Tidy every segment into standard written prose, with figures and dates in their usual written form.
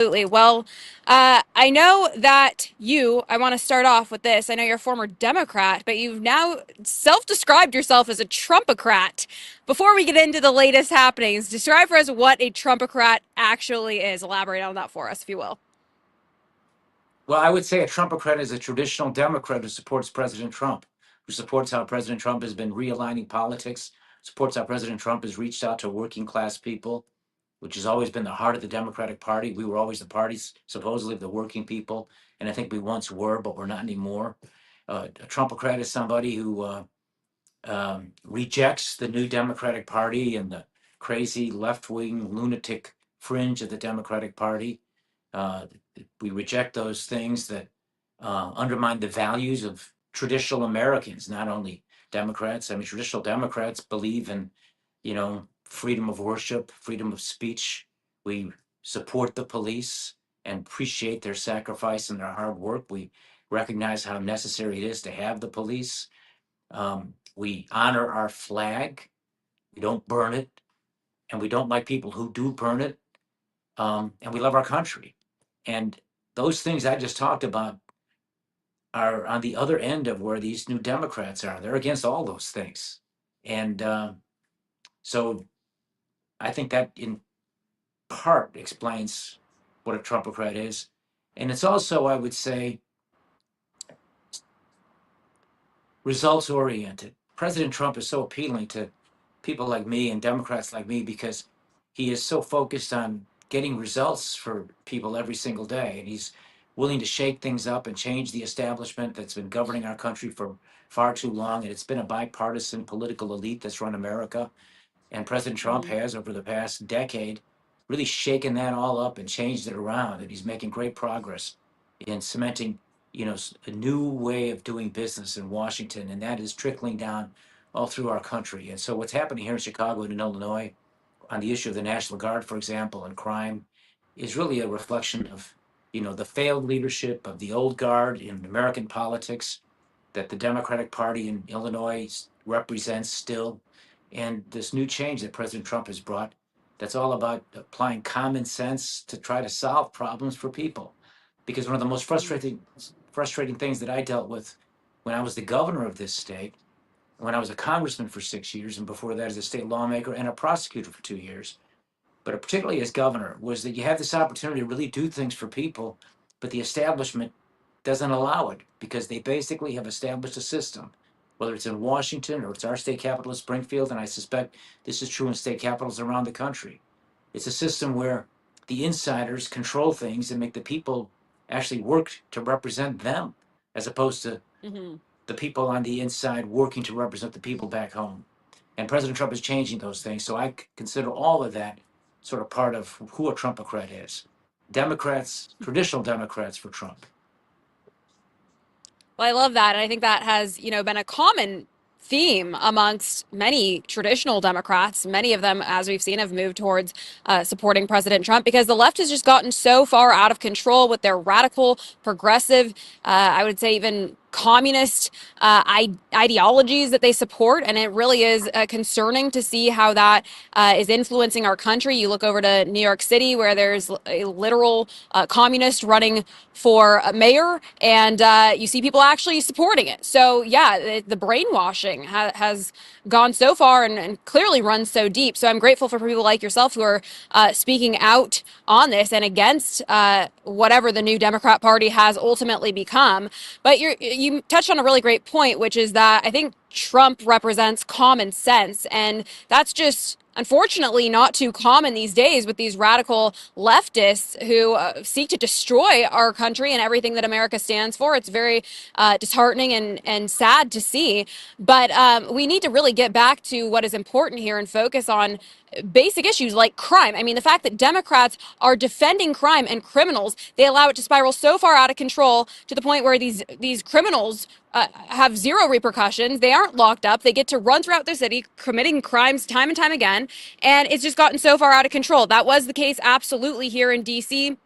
Absolutely. Well, I know that I want to start off with this. I know you're a former Democrat, but you've now self-described yourself as a Trumpocrat. Before we get into the latest happenings, describe for us what a Trumpocrat actually is. Elaborate on that for us, if you will. Well, I would say a Trumpocrat is a traditional Democrat who supports President Trump, who supports how President Trump has been realigning politics, supports how President Trump has reached out to working class people, which has always been the heart of the Democratic Party. We were always the party, supposedly, of the working people. And I think we once were, but we're not anymore. A Trumpocrat is somebody who rejects the new Democratic Party and the crazy left wing lunatic fringe of the Democratic Party. Uh, we reject those things that undermine the values of traditional Americans, not only Democrats. I mean, traditional Democrats believe in, freedom of worship, freedom of speech. We support the police and appreciate their sacrifice and their hard work. We recognize how necessary it is to have the police. We honor our flag. We don't burn it, and we don't like people who do burn it. And we love our country. And those things I just talked about are on the other end of where these new Democrats are. They're against all those things. And so I think that in part explains what a Trumpocrat is. And it's also, I would say, results oriented. President Trump is so appealing to people like me and Democrats like me because he is so focused on getting results for people every single day. And he's willing to shake things up and change the establishment that's been governing our country for far too long. And it's been a bipartisan political elite that's run America. And President Trump Mm-hmm. has, over the past decade, really shaken that all up and changed it around. And he's making great progress in cementing, a new way of doing business in Washington. And that is trickling down all through our country. And so what's happening here in Chicago and in Illinois on the issue of the National Guard, for example, and crime is really a reflection of, the failed leadership of the old guard in American politics that the Democratic Party in Illinois represents still, and this new change that President Trump has brought that's all about applying common sense to try to solve problems for people. Because one of the most frustrating things that I dealt with when I was the governor of this state, when I was a congressman for 6 years, and before that as a state lawmaker and a prosecutor for 2 years, but particularly as governor, was that you have this opportunity to really do things for people, but the establishment doesn't allow it because they basically have established a system, whether it's in Washington or it's our state capital, Springfield, and I suspect this is true in state capitals around the country. It's a system where the insiders control things and make the people actually work to represent them, as opposed to Mm-hmm. the people on the inside working to represent the people back home. And President Trump is changing those things. So I consider all of that sort of part of who a Trumpocrat is. Democrats, traditional Democrats for Trump. Well, I love that. And I think that has, been a common theme amongst many traditional Democrats. Many of them, as we've seen, have moved towards supporting President Trump because the left has just gotten so far out of control with their radical, progressive, I would say even communist ideologies that they support. And it really is concerning to see how that is influencing our country. You look over to New York City, where there's a literal communist running for mayor, and you see people actually supporting it. So, yeah, the brainwashing has gone so far and clearly runs so deep. So, I'm grateful for people like yourself who are speaking out on this and against whatever the new Democrat Party has ultimately become. But you touched on a really great point, which is that I think Trump represents common sense. And that's just unfortunately not too common these days with these radical leftists who seek to destroy our country and everything that America stands for. It's very disheartening and sad to see. But we need to really get back to what is important here and focus on basic issues like crime. I mean, the fact that Democrats are defending crime and criminals, they allow it to spiral so far out of control to the point where these criminals have zero repercussions. They aren't locked up. They get to run throughout the city committing crimes time and time again. And it's just gotten so far out of control. That was the case absolutely here in DC,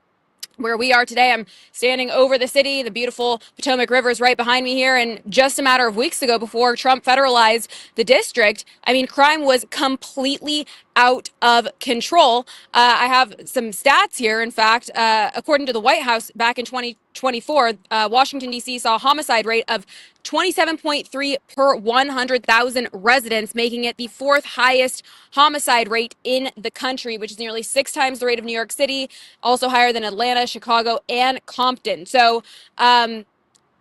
where we are today. I'm standing over the city. The beautiful Potomac River is right behind me here. And just a matter of weeks ago, before Trump federalized the district, I mean, crime was completely out of control. I have some stats here. In fact, according to the White House, back in 2024, Washington, D.C. saw a homicide rate of 27.3 per 100,000 residents, making it the fourth highest homicide rate in the country, which is nearly 6 times the rate of New York City, also higher than Atlanta, Chicago, and Compton. So,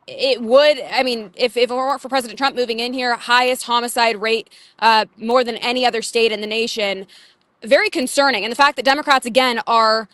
it would, I mean, if it weren't for President Trump moving in here, highest homicide rate, more than any other state in the nation. Very concerning. And the fact that Democrats, again, are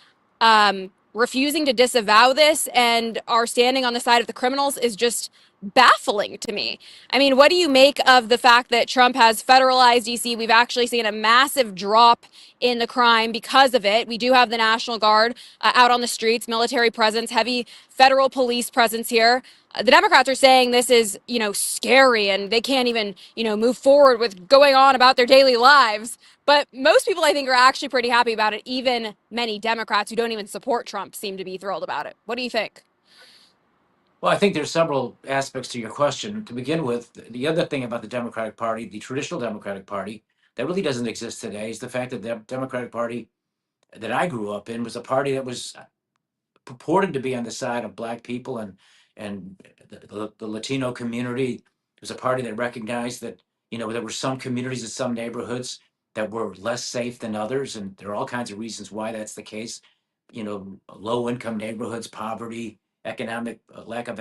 refusing to disavow this and are standing on the side of the criminals is just baffling to me. I mean, what do you make of the fact that Trump has federalized DC? We've actually seen a massive drop in the crime because of it. We do have the National Guard out on the streets, military presence, heavy federal police presence here. The Democrats are saying this is, scary and they can't even, move forward with going on about their daily lives. But most people, I think, are actually pretty happy about it. Even many Democrats who don't even support Trump seem to be thrilled about it. What do you think? Well, I think there's several aspects to your question. To begin with, the other thing about the Democratic Party, the traditional Democratic Party, that really doesn't exist today is the fact that the Democratic Party that I grew up in was a party that was purported to be on the side of Black people and the Latino community. It was a party that recognized that there were some communities in some neighborhoods that were less safe than others, and there are all kinds of reasons why that's the case. Low income neighborhoods, poverty, economic lack of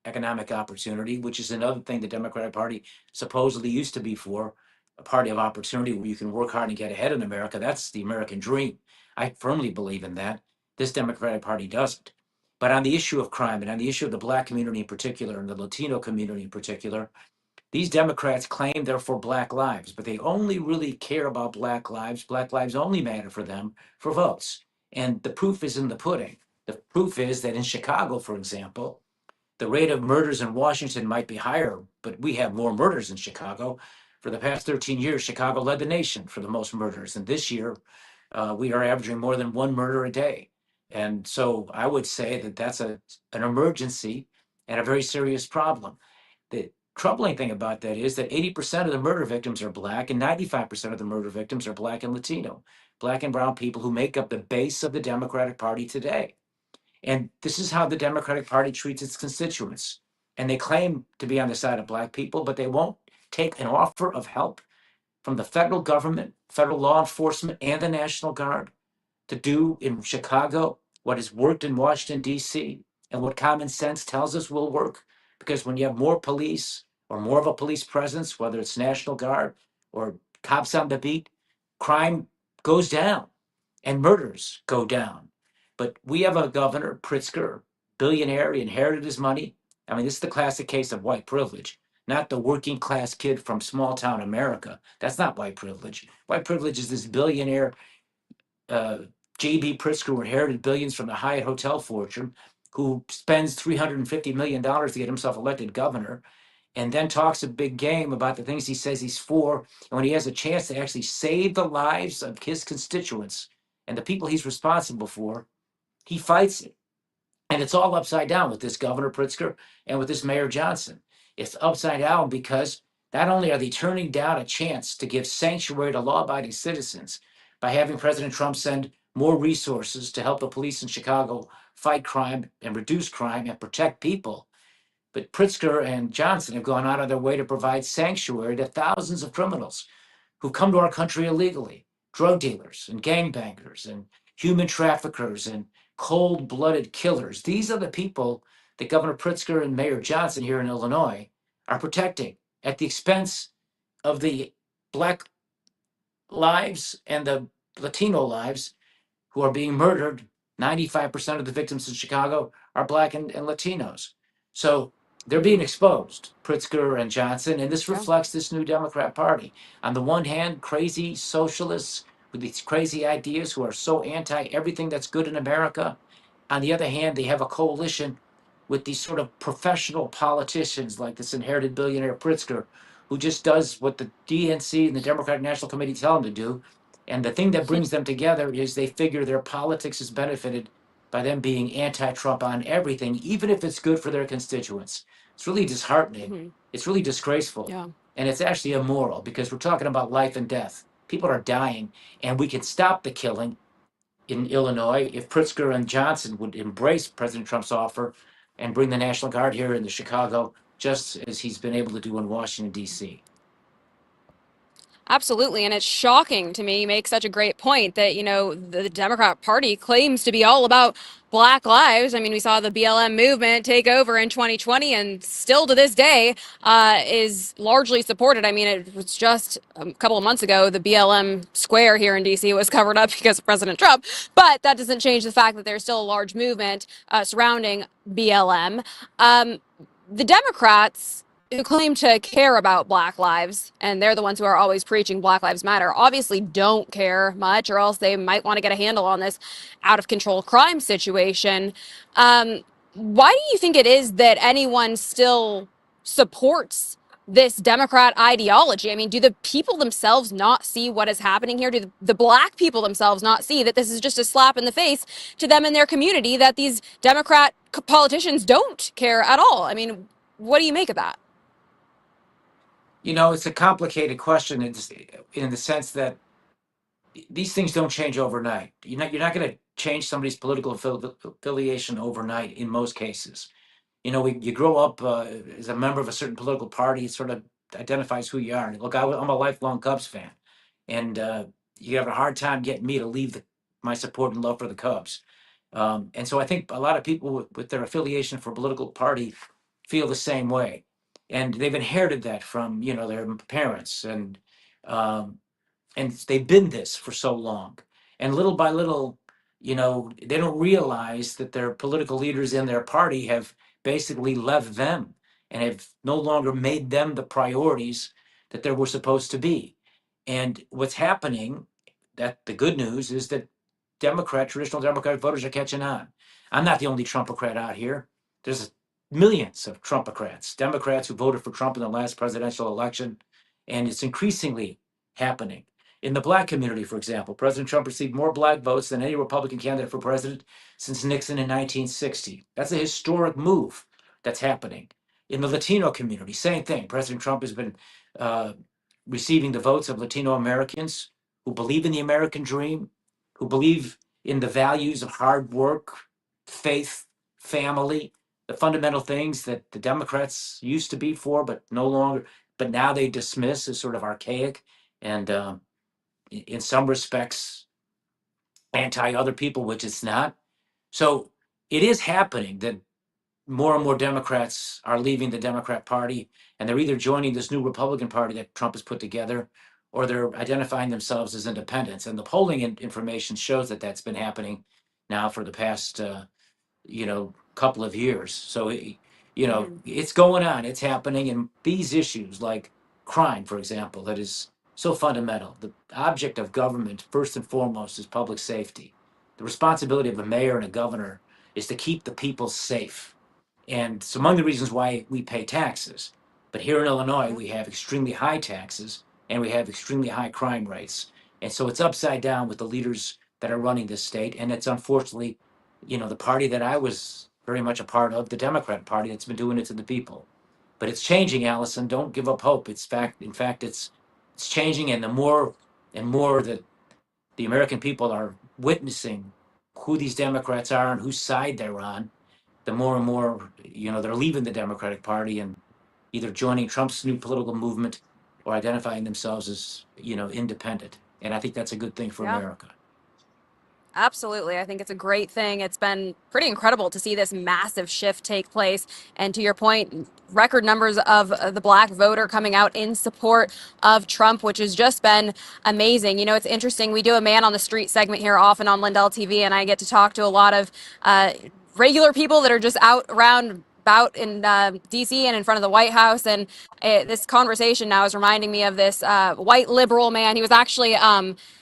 economic opportunity, which is another thing the Democratic Party supposedly used to be for, a party of opportunity where you can work hard and get ahead in America. That's the American dream. I firmly believe in that. This Democratic Party doesn't. But on the issue of crime and on the issue of the Black community in particular and the Latino community in particular, these Democrats claim they're for Black lives, but they only really care about Black lives. Black lives only matter for them for votes. And the proof is in the pudding. The proof is that in Chicago, for example, the rate of murders in Washington might be higher, but we have more murders in Chicago. For the past 13 years, Chicago led the nation for the most murders. And this year, we are averaging more than one murder a day. And so I would say that that's an emergency and a very serious problem. The troubling thing about that is that 80% of the murder victims are Black and 95% of the murder victims are Black and Latino, Black and brown people who make up the base of the Democratic Party today. And this is how the Democratic Party treats its constituents. And they claim to be on the side of Black people, but they won't take an offer of help from the federal government, federal law enforcement, and the National Guard to do in Chicago what has worked in Washington, D.C., and what common sense tells us will work. Because when you have more police or more of a police presence, whether it's National Guard or cops on the beat, crime goes down and murders go down. But we have a governor, Pritzker, billionaire, he inherited his money. I mean, this is the classic case of white privilege, not the working class kid from small town America. That's not white privilege. White privilege is this billionaire, uh, J.B. Pritzker, who inherited billions from the Hyatt hotel fortune, who spends $350 million to get himself elected governor, and then talks a big game about the things he says he's for. And when he has a chance to actually save the lives of his constituents and the people he's responsible for, he fights it. And it's all upside down with this Governor Pritzker and with this Mayor Johnson. It's upside down because not only are they turning down a chance to give sanctuary to law abiding citizens by having President Trump send more resources to help the police in Chicago fight crime and reduce crime and protect people, but Pritzker and Johnson have gone out of their way to provide sanctuary to thousands of criminals who come to our country illegally, drug dealers and gangbangers and human traffickers and cold-blooded killers. These are the people that Governor Pritzker and Mayor Johnson here in Illinois are protecting at the expense of the Black lives and the Latino lives who are being murdered. 95% of the victims in Chicago are Black and Latinos. So they're being exposed, Pritzker and Johnson, and this Yeah. reflects this new Democrat Party. On the one hand, crazy socialists with these crazy ideas who are so anti everything that's good in America. On the other hand, they have a coalition with these sort of professional politicians like this inherited billionaire Pritzker, who just does what the DNC and the Democratic National Committee tell him to do. And the thing that brings them together is they figure their politics is benefited by them being anti-Trump on everything, even if it's good for their constituents. It's really disheartening. Hmm. It's really disgraceful. Yeah. And it's actually immoral because we're talking about life and death. People are dying, and we can stop the killing in Illinois if Pritzker and Johnson would embrace President Trump's offer and bring the National Guard here in the Chicago, just as he's been able to do in Washington, D.C. Absolutely. And it's shocking to me. You make such a great point that, the Democrat Party claims to be all about Black lives. I mean, we saw the BLM movement take over in 2020 and still to this day is largely supported. I mean, it was just a couple of months ago, the BLM square here in DC was covered up because of President Trump. But that doesn't change the fact that there's still a large movement surrounding BLM. The Democrats who claim to care about Black lives, and they're the ones who are always preaching Black Lives Matter, obviously don't care much, or else they might want to get a handle on this out of control crime situation. Why do you think it is that anyone still supports this Democrat ideology? I mean, do the people themselves not see what is happening here? Do the Black people themselves not see that this is just a slap in the face to them and their community, that these Democrat politicians don't care at all? I mean, what do you make of that? It's a complicated question in the sense that these things don't change overnight. You're not going to change somebody's political affiliation overnight in most cases. You grow up as a member of a certain political party, it sort of identifies who you are. And look, I'm a lifelong Cubs fan, and you have a hard time getting me to leave my support and love for the Cubs. And so I think a lot of people with their affiliation for a political party feel the same way, and they've inherited that from their parents, um, and they've been this for so long. And little by little, they don't realize that their political leaders in their party have basically left them and have no longer made them the priorities that they were supposed to be. And what's happening, that the good news is that traditional Democratic voters are catching on. I'm not the only Trumpocrat out here. There's millions of Trumpocrats, Democrats who voted for Trump in the last presidential election, and it's increasingly happening. In the Black community, for example, President Trump received more Black votes than any Republican candidate for president since Nixon in 1960. That's a historic move that's happening. In the Latino community, same thing. President Trump has been uh, receiving the votes of Latino Americans who believe in the American dream, who believe in the values of hard work, faith, family, the fundamental things that the Democrats used to be for, but no longer, but now they dismiss as sort of archaic and in some respects anti other people, which it's not. So it is happening that more and more Democrats are leaving the Democrat Party, and they're either joining this new Republican Party that Trump has put together, or they're identifying themselves as independents. And the polling information shows that that's been happening now for the past couple of years. So Mhm. it's going on, it's happening, and these issues like crime, for example, that is so fundamental. The object of government, first and foremost, is public safety. The responsibility of a mayor and a governor is to keep the people safe, and it's among the reasons why we pay taxes. But here in Illinois, Yeah. we have extremely high taxes and we have extremely high crime rates. And so it's upside down with the leaders that are running this state. And it's unfortunately, the party that I was very much a part of, the Democrat Party, that's been doing it to the people. But it's changing, Allison. Don't give up hope. In fact, it's changing, and the more and more that the American people are witnessing who these Democrats are and whose side they're on, the more and more, they're leaving the Democratic Party and either joining Trump's new political movement or identifying themselves as, independent. And I think that's a good thing for Yeah. America. Absolutely. I think it's a great thing. It's been pretty incredible to see this massive shift take place. And to your point, record numbers of the Black voter coming out in support of Trump, which has just been amazing. It's interesting. We do a man on the street segment here often on Lindell TV, and I get to talk to a lot of regular people that are just out around about in DC and in front of the White House. And this conversation now is reminding me of this white liberal man. He was actually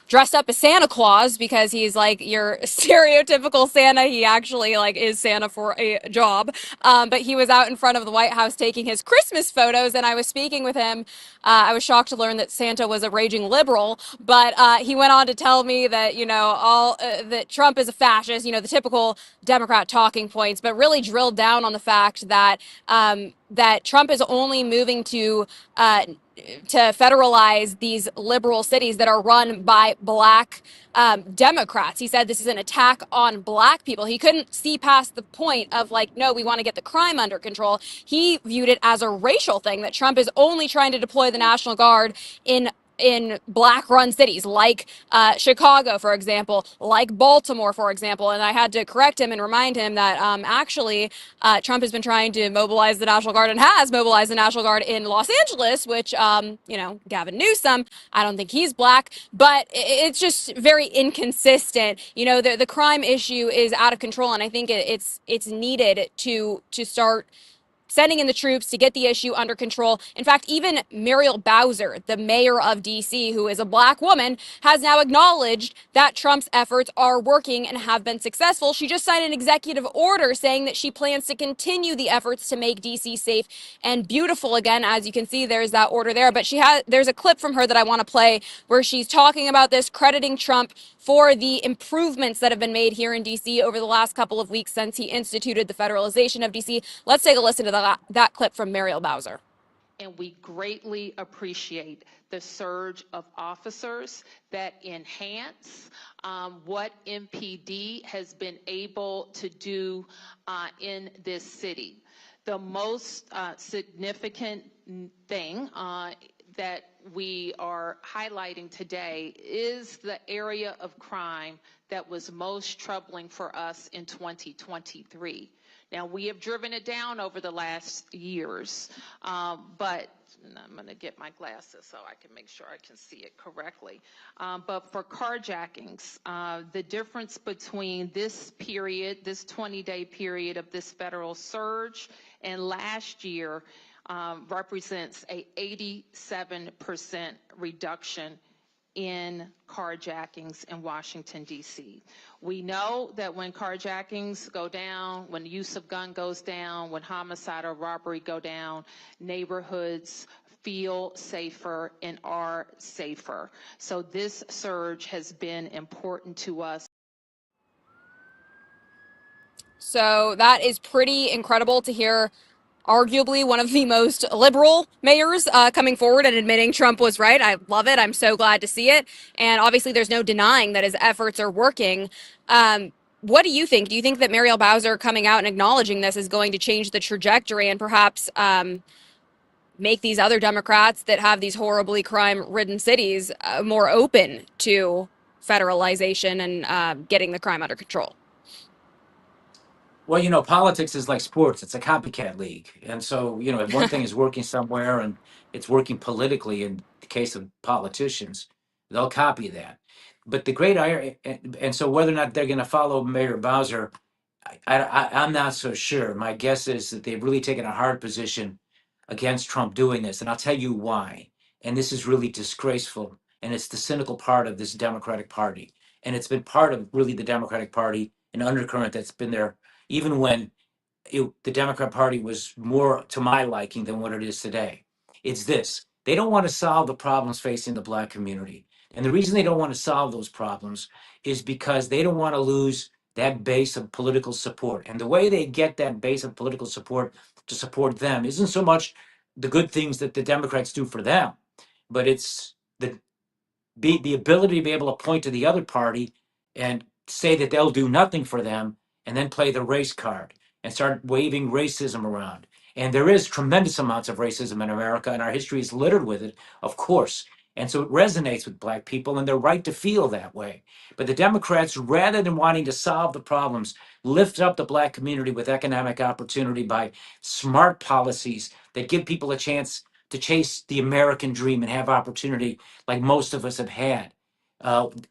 dressed up as Santa Claus because he's like your stereotypical Santa. He actually like is Santa for a job. But he was out in front of the White House taking his Christmas photos, and I was speaking with him. I was shocked to learn that Santa was a raging liberal, but he went on to tell me that all that Trump is a fascist. The typical Democrat talking points, but really drilled down on the fact that that Trump is only moving to to federalize these liberal cities that are run by black Democrats. He said this is an attack on black people. He couldn't see past the point of like, no, we want to get the crime under control. He viewed it as a racial thing that Trump is only trying to deploy the National Guard in black run cities like Chicago, for example, like Baltimore, for example. And I had to correct him and remind him that actually Trump has been trying to mobilize the National Guard and has mobilized the National Guard in Los Angeles, which, Gavin Newsom, I don't think he's black, but it's just very inconsistent. The crime issue is out of control, and I think it's needed to start sending in the troops to get the issue under control. In fact, even Muriel Bowser, the mayor of DC, who is a black woman, has now acknowledged that Trump's efforts are working and have been successful. She just signed an executive order saying that she plans to continue the efforts to make DC safe and beautiful again. As you can see, there's that order there. But there's a clip from her that I want to play where she's talking about this, crediting Trump for the improvements that have been made here in DC over the last couple of weeks since he instituted the federalization of DC. Let's take a listen to that clip from Muriel Bowser. And we greatly appreciate the surge of officers that enhance what MPD has been able to do in this city. The most significant thing that we are highlighting today is the area of crime that was most troubling for us in 2023. Now, we have driven it down over the last years, but I'm going to get my glasses so I can make sure I can see it correctly. But for carjackings, the difference between this period, this 20-day period of this federal surge and last year represents a 87% reduction in carjackings in Washington, D.C. We know that when carjackings go down, when the use of gun goes down, when homicide or robbery go down, neighborhoods feel safer and are safer. So this surge has been important to us. So that is pretty incredible to hear arguably one of the most liberal mayors coming forward and admitting Trump was right. I love it. I'm so glad to see it. And obviously, there's no denying that his efforts are working. What do you think? Do you think that Muriel Bowser coming out and acknowledging this is going to change the trajectory and perhaps make these other Democrats that have these horribly crime-ridden cities more open to federalization and getting the crime under control? Well, politics is like sports. It's a copycat league. And so, if one thing is working somewhere and it's working politically in the case of politicians, they'll copy that. But the great irony, and so whether or not they're going to follow Mayor Bowser, I'm not so sure. My guess is that they've really taken a hard position against Trump doing this. And I'll tell you why. And this is really disgraceful. And it's the cynical part of this Democratic Party. And it's been part of really the Democratic Party, an undercurrent that's been there even when the Democrat Party was more to my liking than what it is today. It's this: they don't want to solve the problems facing the Black community. And the reason they don't want to solve those problems is because they don't want to lose that base of political support. And the way they get that base of political support to support them isn't so much the good things that the Democrats do for them, but it's the ability to be able to point to the other party and say that they'll do nothing for them and then play the race card and start waving racism around. And there is tremendous amounts of racism in America, and our history is littered with it, of course. And so it resonates with Black people, and they're right to feel that way. But the Democrats, rather than wanting to solve the problems, lift up the Black community with economic opportunity by smart policies that give people a chance to chase the American dream and have opportunity like most of us have had.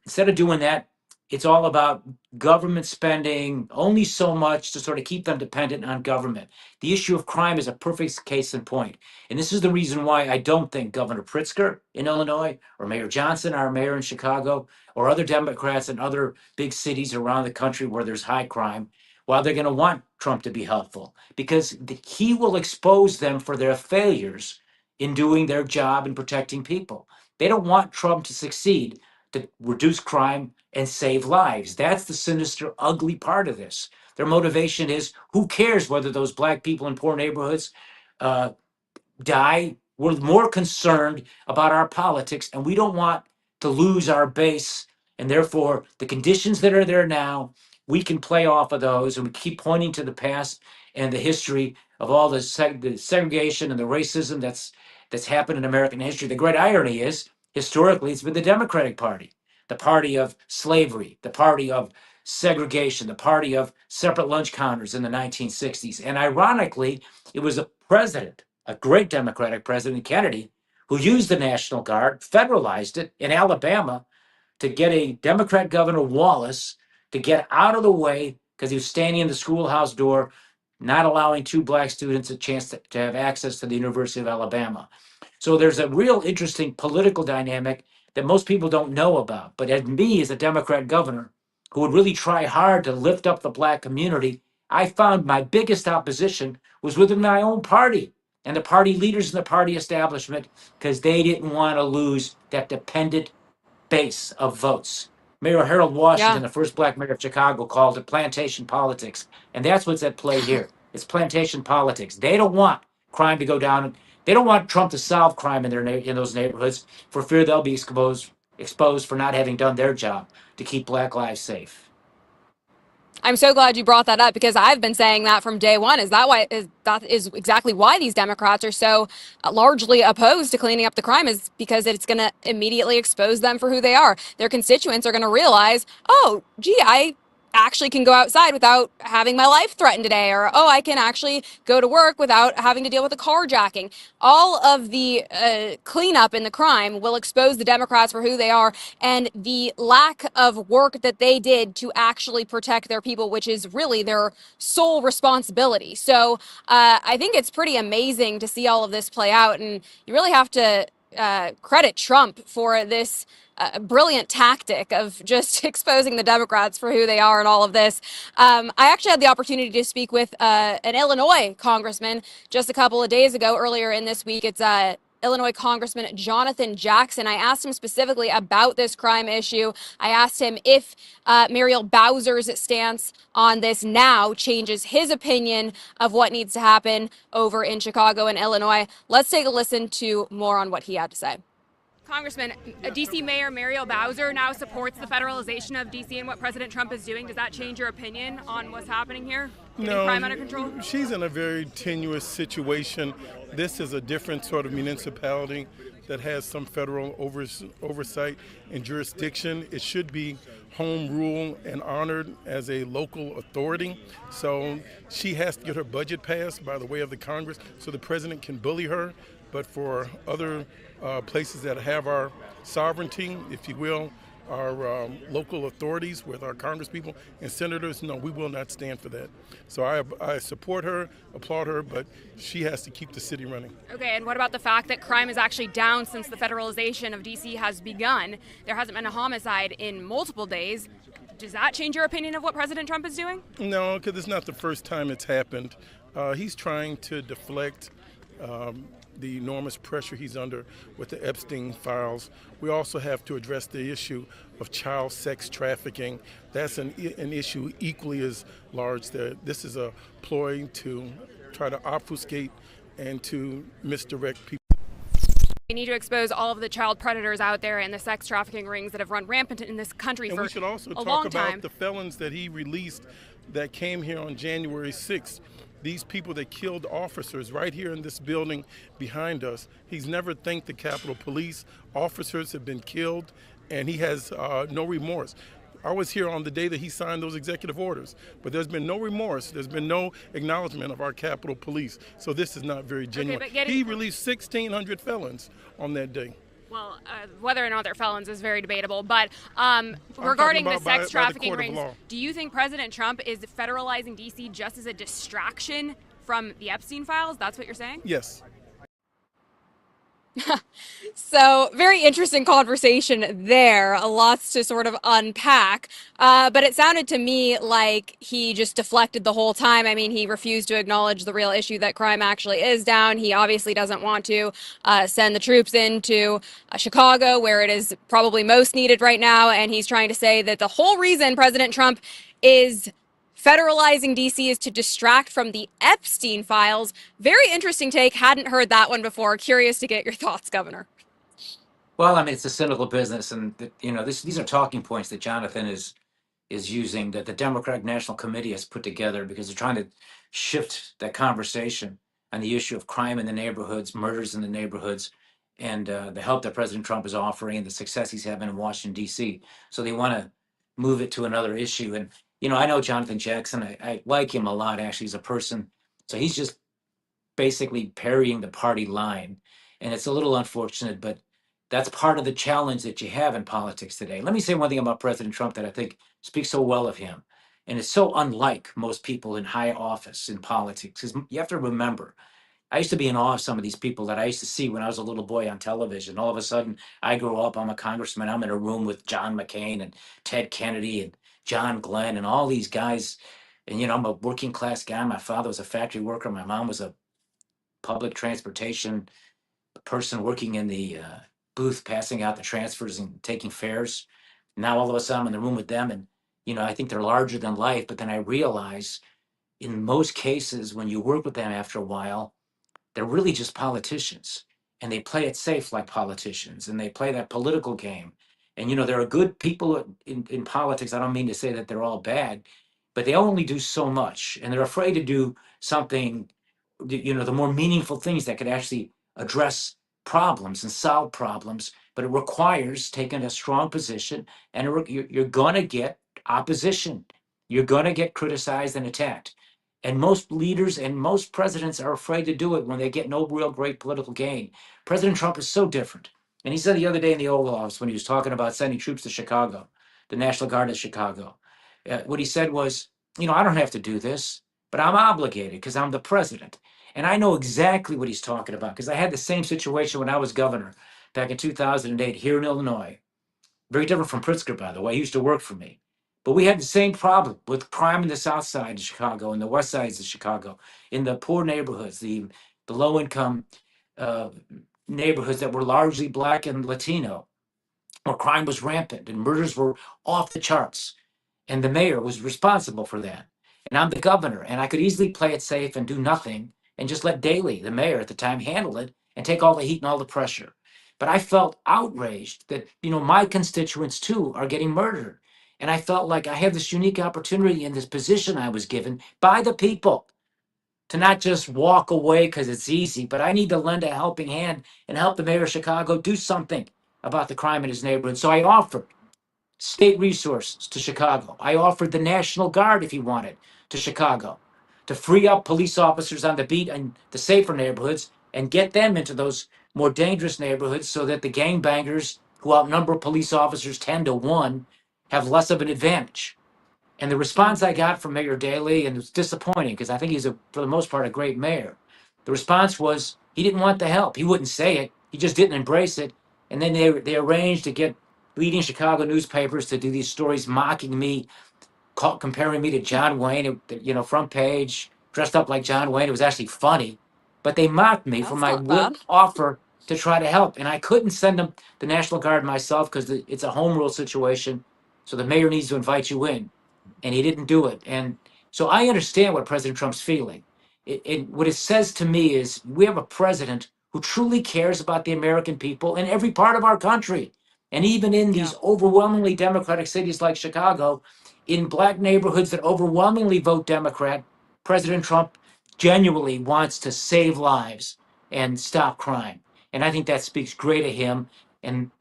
Instead of doing that, it's all about government spending only so much to sort of keep them dependent on government. The issue of crime is a perfect case in point. And this is the reason why I don't think Governor Pritzker in Illinois or Mayor Johnson, our mayor in Chicago, or other Democrats in other big cities around the country where there's high crime, while they're going to want Trump to be helpful, because he will expose them for their failures in doing their job and protecting people. They don't want Trump to succeed, to reduce crime and save lives. That's the sinister, ugly part of this. Their motivation is, who cares whether those Black people in poor neighborhoods die We're more concerned about our politics, and we don't want to lose our base. And therefore, the conditions that are there now, we can play off of those, and we keep pointing to the past and the history of all the segregation and the racism that's happened in American history. The great irony is, historically, it's been the Democratic Party, the party of slavery, the party of segregation, the party of separate lunch counters in the 1960s. And ironically, it was a president, a great Democratic president, Kennedy, who used the National Guard, federalized it in Alabama to get a Democrat Governor Wallace to get out of the way because he was standing in the schoolhouse door, not allowing two black students a chance to have access to the University of Alabama. So there's a real interesting political dynamic that most people don't know about. But as me, as a Democrat governor who would really try hard to lift up the black community, I found my biggest opposition was within my own party and the party leaders in the party establishment because they didn't want to lose that dependent base of votes. Mayor Harold Yeah. Washington, the first black mayor of Chicago, called it plantation politics. And that's what's at play here. It's plantation politics. They don't want crime to go down. They don't want Trump to solve crime in in those neighborhoods for fear they'll be exposed for not having done their job to keep black lives safe. I'm so glad you brought that up because I've been saying that from day one. That is exactly why these Democrats are so largely opposed to cleaning up the crime, is because it's going to immediately expose them for who they are. Their constituents are going to realize, oh, gee, I actually can go outside without having my life threatened today, or oh, I can actually go to work without having to deal with a carjacking. All of the cleanup in the crime will expose the Democrats for who they are and the lack of work that they did to actually protect their people, which is really their sole responsibility. So I think it's pretty amazing to see all of this play out, and you really have to credit Trump for this brilliant tactic of just exposing the Democrats for who they are and all of this. I actually had the opportunity to speak with an Illinois congressman just a couple of days ago, earlier in this week. It's Illinois Congressman Jonathan Jackson. I asked him specifically about this crime issue. I asked him if Muriel Bowser's stance on this now changes his opinion of what needs to happen over in Chicago and Illinois. Let's take a listen to more on what he had to say. Congressman, D.C. Mayor Muriel Bowser now supports the federalization of D.C. and what President Trump is doing. Does that change your opinion on what's happening here? Getting crime under control? She's in a very tenuous situation. This is a different sort of municipality that has some federal oversight and jurisdiction. It should be home rule and honored as a local authority. So she has to get her budget passed by the way of the Congress so the president can bully her. But for other places that have our sovereignty, if you will, our local authorities with our congresspeople and senators, no, we will not stand for that. So I support her, applaud her, but she has to keep the city running. Okay, and what about the fact that crime is actually down since the federalization of D.C. has begun? There hasn't been a homicide in multiple days. Does that change your opinion of what President Trump is doing? No, because it's not the first time it's happened. He's trying to deflect the enormous pressure he's under with the Epstein files. We also have to address the issue of child sex trafficking. That's an issue equally as large. This is a ploy to try to obfuscate and to misdirect people. We need to expose all of the child predators out there and the sex trafficking rings that have run rampant in this country and for we should also a talk long about time. the felons that he released that came here on January 6th. These people that killed officers right here in this building behind us. He's never thanked the Capitol Police. Officers have been killed, and he has no remorse. I was here on the day that he signed those executive orders, but there's been no remorse. There's been no acknowledgement of our Capitol Police. So this is not very genuine. Okay, he released 1,600 felons on that day. Well, whether or not they're felons is very debatable. But regarding the sex trafficking rings, do you think President Trump is federalizing D.C. just as a distraction from the Epstein files? That's what you're saying? Yes. So, very interesting conversation there. Lots to sort of unpack. But it sounded to me like he just deflected the whole time. I mean, he refused to acknowledge the real issue that crime actually is down. He obviously doesn't want to send the troops into Chicago, where it is probably most needed right now. And he's trying to say that the whole reason President Trump is federalizing DC is to distract from the Epstein files. Very interesting take. Hadn't heard that one before. Curious to get your thoughts, Governor. Well, I mean, it's a cynical business, and these are talking points that Jonathan is using, that the Democratic National Committee has put together, because they're trying to shift that conversation on the issue of crime in the neighborhoods, murders in the neighborhoods, and the help that President Trump is offering and the success he's having in Washington, D.C. So they want to move it to another issue. And, I know Jonathan Jackson. I like him a lot, actually, as a person. So he's just basically parrying the party line. And it's a little unfortunate, but that's part of the challenge that you have in politics today. Let me say one thing about President Trump that I think speaks so well of him. And it's so unlike most people in high office in politics. Because you have to remember, I used to be in awe of some of these people that I used to see when I was a little boy on television. All of a sudden, I grew up, I'm a congressman, I'm in a room with John McCain and Ted Kennedy and John Glenn and all these guys. And, I'm a working class guy. My father was a factory worker. My mom was a public transportation person working in the booth, passing out the transfers and taking fares. Now all of a sudden I'm in the room with them, and I think they're larger than life. But then I realize, in most cases, when you work with them after a while, they're really just politicians, and they play it safe like politicians, and they play that political game. And there are good people in politics. I don't mean to say that they're all bad, but they only do so much, and they're afraid to do something, the more meaningful things that could actually address problems and solve problems. But it requires taking a strong position, and you're going to get opposition. You're going to get criticized and attacked. And most leaders and most presidents are afraid to do it when they get no real great political gain. President Trump is so different. And he said the other day in the Oval Office, when he was talking about sending troops to Chicago, the National Guard of Chicago, what he said was, I don't have to do this, but I'm obligated because I'm the president. And I know exactly what he's talking about, because I had the same situation when I was governor back in 2008 here in Illinois. Very different from Pritzker, by the way. He used to work for me. But we had the same problem with crime in the south side of Chicago and the west sides of Chicago, in the poor neighborhoods, the low income uh, neighborhoods that were largely Black and Latino, where crime was rampant and murders were off the charts. And the mayor was responsible for that. And I'm the governor, and I could easily play it safe and do nothing and just let Daley, the mayor at the time, handle it and take all the heat and all the pressure. But I felt outraged that, my constituents too are getting murdered. And I felt like I have this unique opportunity in this position I was given by the people to not just walk away because it's easy, but I need to lend a helping hand and help the mayor of Chicago do something about the crime in his neighborhood. So I offered state resources to Chicago. I offered the National Guard, if he wanted, to Chicago, to free up police officers on the beat in the safer neighborhoods and get them into those more dangerous neighborhoods, so that the gangbangers, who outnumber police officers 10 to 1, have less of an advantage. And the response I got from Mayor Daley, and it was disappointing because I think he's, for the most part, a great mayor. The response was he didn't want the help. He wouldn't say it. He just didn't embrace it. And then they arranged to get leading Chicago newspapers to do these stories mocking me, comparing me to John Wayne. Front page, dressed up like John Wayne. It was actually funny, but they mocked me for That's my not bad. offer to try to help. And I couldn't send them the National Guard myself because it's a home rule situation. So the mayor needs to invite you in, and he didn't do it. And so I understand what President Trump's feeling. What it says to me is we have a president who truly cares about the American people in every part of our country. And even in Yeah. these overwhelmingly Democratic cities like Chicago, in Black neighborhoods that overwhelmingly vote Democrat, President Trump genuinely wants to save lives and stop crime. And I think that speaks great of him. And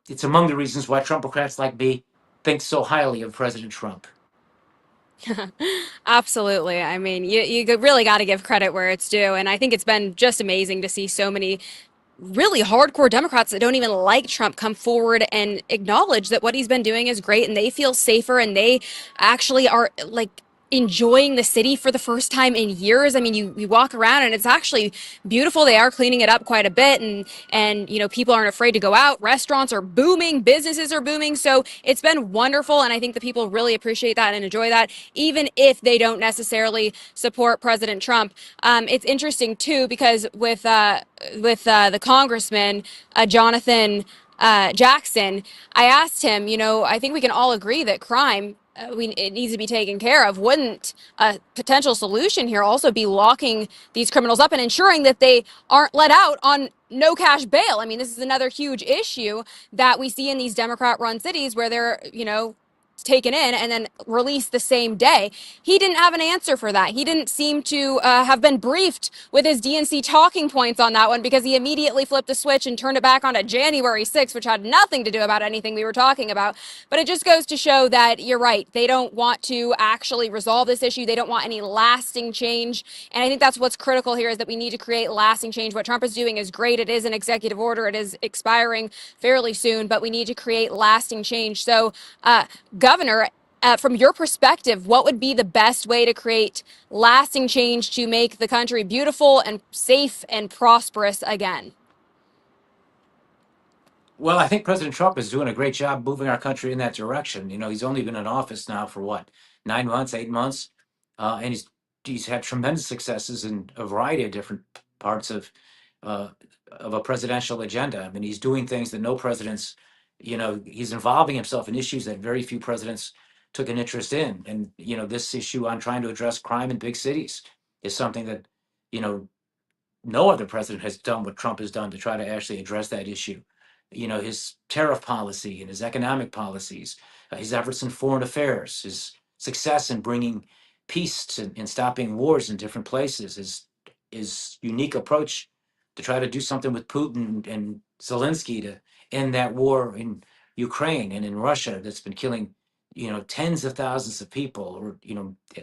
it's among the reasons why Trumpocrats like me think so highly of President Trump. Absolutely. I mean, you really got to give credit where it's due. And I think it's been just amazing to see so many really hardcore Democrats that don't even like Trump come forward and acknowledge that what he's been doing is great, and they feel safer, and they actually are like enjoying the city for the first time in years. I mean, you walk around and it's actually beautiful. They are cleaning it up quite a bit, and people aren't afraid to go out. Restaurants are booming, businesses are booming. So it's been wonderful, and I think the people really appreciate that and enjoy that, even if they don't necessarily support President Trump. It's interesting too, because with the congressman Jonathan Jackson, I asked him, I think we can all agree that crime it needs to be taken care of. Wouldn't a potential solution here also be locking these criminals up and ensuring that they aren't let out on no cash bail? I mean, this is another huge issue that we see in these Democrat-run cities where they're, taken in and then released the same day. He didn't have an answer for that. He didn't seem to have been briefed with his DNC talking points on that one, because he immediately flipped a switch and turned it back on January 6th, which had nothing to do about anything we were talking about. But it just goes to show that you're right. They don't want to actually resolve this issue. They don't want any lasting change. And I think that's what's critical here, is that we need to create lasting change. What Trump is doing is great. It is an executive order. It is expiring fairly soon, but we need to create lasting change. So, Governor, from your perspective, what would be the best way to create lasting change to make the country beautiful and safe and prosperous again? Well, I think President Trump is doing a great job moving our country in that direction. He's only been in office now for what, 9 months, 8 months, and he's had tremendous successes in a variety of different parts uh, of a presidential agenda. I mean, he's doing things that no presidents, he's involving himself in issues that very few presidents took an interest in. And this issue on trying to address crime in big cities is something that you know no other president has done what Trump has done to try to actually address that issue. His tariff policy and his economic policies, his efforts in foreign affairs, his success in bringing peace and stopping wars in different places, his unique approach to try to do something with Putin and Zelensky to end that war in Ukraine and in Russia that's been killing, tens of thousands of people, or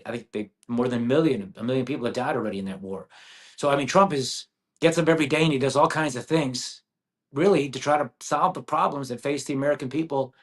I think more than a million people have died already in that war. So I mean, Trump gets up every day and he does all kinds of things, really, to try to solve the problems that face the American people.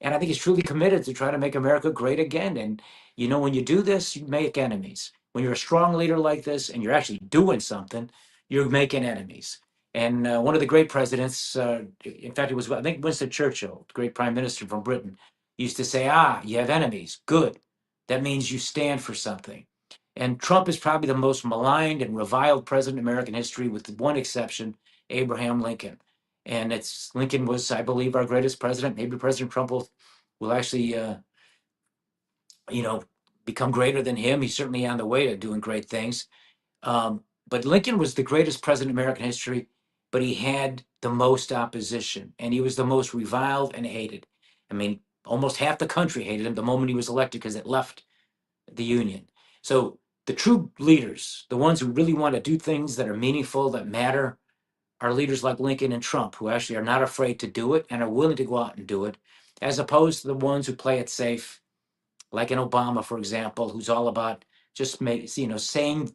And I think he's truly committed to try to make America great again. And when you do this, you make enemies. When you're a strong leader like this and you're actually doing something, you're making enemies. And one of the great presidents, in fact, it was, I think, Winston Churchill, the great prime minister from Britain, used to say, you have enemies. Good. That means you stand for something. And Trump is probably the most maligned and reviled president in American history, with one exception, Abraham Lincoln. And Lincoln was, I believe, our greatest president. Maybe President Trump will actually, become greater than him. He's certainly on the way to doing great things. But Lincoln was the greatest president in American history, but he had the most opposition, and he was the most reviled and hated. I mean, almost half the country hated him the moment he was elected, because it left the Union. So the true leaders, the ones who really want to do things that are meaningful, that matter, are leaders like Lincoln and Trump, who actually are not afraid to do it and are willing to go out and do it, as opposed to the ones who play it safe, like an Obama, for example, who's all about just saying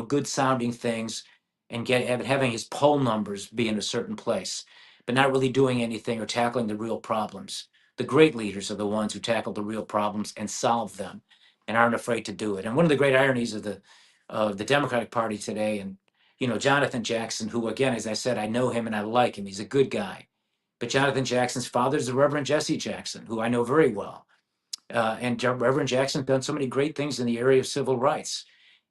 good sounding things and having his poll numbers be in a certain place, but not really doing anything or tackling the real problems. The great leaders are the ones who tackle the real problems and solve them, and aren't afraid to do it. And one of the great ironies of the Democratic Party today, and Jonathan Jackson, who, again, as I said, I know him and I like him. He's a good guy. But Jonathan Jackson's father is the Reverend Jesse Jackson, who I know very well. And Reverend Jackson done so many great things in the area of civil rights.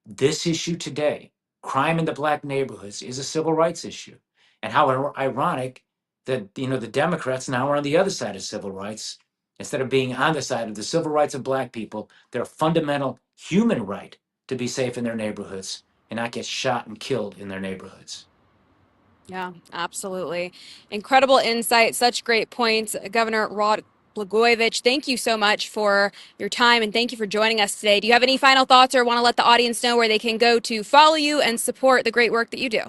This issue today, crime in the black neighborhoods, is a civil rights issue. And how ironic that the Democrats now are on the other side of civil rights, instead of being on the side of the civil rights of black people, their fundamental human right to be safe in their neighborhoods and not get shot and killed in their neighborhoods. Yeah, absolutely. Incredible insight. Such great points. Governor Rod Blagojevich, thank you so much for your time, and thank you for joining us today. Do you have any final thoughts, or want to let the audience know where they can go to follow you and support the great work that you do?